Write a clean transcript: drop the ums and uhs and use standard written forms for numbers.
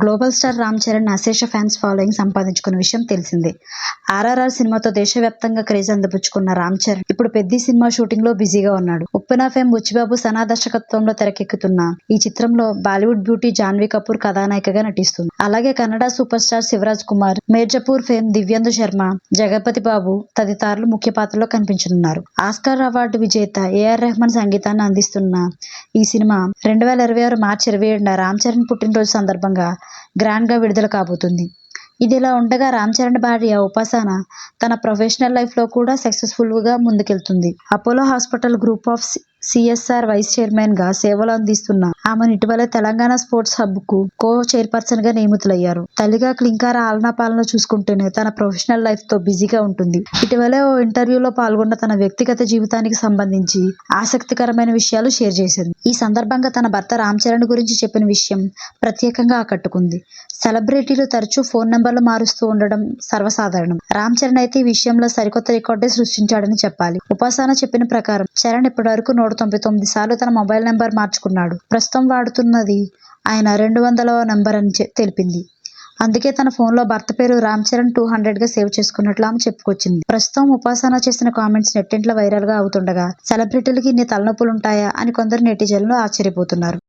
Global star Ram Charan అశేష fans following సంపాదించుకున్న విషయం తెలిసిందే. ఆర్ఆర్ఆర్ సినిమాతో దేశవ్యాప్తంగా క్రేజ్ అందిపుచ్చుకున్న రామ్ చరణ్ ఇప్పుడు పెద్ది సినిమా షూటింగ్ లో బిజీగా ఉన్నాడు. ఉప్పెన ఫేమ్ బుచ్చిబాబు సనా దర్శకత్వంలో తెరకెక్కుతున్న ఈ చిత్రంలో బాలీవుడ్ బ్యూటీ జాన్వీ కపూర్ కథానాయికగా నటిస్తుంది. అలాగే Kannada super star Shivaraj Kumar, Mirzapur fame Divyendu Sharma, Jagapathi Babu తదితరులు ముఖ్య పాత్రలో కనిపించనున్నారు. ఆస్కార్ అవార్డు విజేత ఏఆర్ రెహమాన్ సంగీతాన్ని అందిస్తున్న ఈ సినిమా 2026 మార్చి 27న రామ్ చరణ్ పుట్టినరోజు సందర్భంగా గ్రాండ్ గా విడుదల కాబోతుంది. ఇదిలా ఉండగా రామ్ చరణ్ భార్య ఉపాసన తన ప్రొఫెషనల్ లైఫ్ లో కూడా సక్సెస్ఫుల్ గా ముందుకెళ్తుంది. Apollo hospital group of CSR vice chairman గా సేవలు అందిస్తున్న ఆమెను ఇటీవల తెలంగాణ స్పోర్ట్స్ హబ్ కు కో చైర్పర్సన్ గా నియమితులయ్యారు. తల్లిగా క్లింకార ఆలనా పాలన చూసుకుంటూనే తన ప్రొఫెషనల్ లైఫ్ తో బిజీగా ఉంటుంది. ఇటీవలే ఓ ఇంటర్వ్యూలో పాల్గొన్న తన వ్యక్తిగత జీవితానికి సంబంధించి ఆసక్తికరమైన విషయాలు షేర్ చేసింది. ఈ సందర్భంగా తన భర్త రామ్ చరణ్ గురించి చెప్పిన విషయం ప్రత్యేకంగా ఆకట్టుకుంది. సెలబ్రిటీలు తరచూ ఫోన్ నెంబర్లు మారుస్తూ ఉండడం సర్వసాధారణం. రామ్ చరణ్ అయితే ఈ విషయంలో సరికొత్త రికార్డే సృష్టించాడని చెప్పాలి. ఉపాసన చెప్పిన ప్రకారం చరణ్ ఇప్పటివరకు 199 సార్లు తన మొబైల్ నెంబర్ మార్చుకున్నాడు. ప్రస్తుతం వాడుతున్నది ఆయన 200వ నెంబర్ అని తెలిపింది. అందుకే తన ఫోన్ లో భర్త పేరు రామ్ చరణ్ 200 గా సేవ్ చేసుకున్నట్లు ఆమె చెప్పుకొచ్చింది. ప్రస్తుతం ఉపాసన చేసిన కామెంట్స్ నెట్టింట్లో వైరల్ గా అవుతుండగా సెలబ్రిటీలకి ఇన్ని తలనొప్పులుంటాయా అని కొందరు నెటిజన్లు ఆశ్చర్యపోతున్నారు.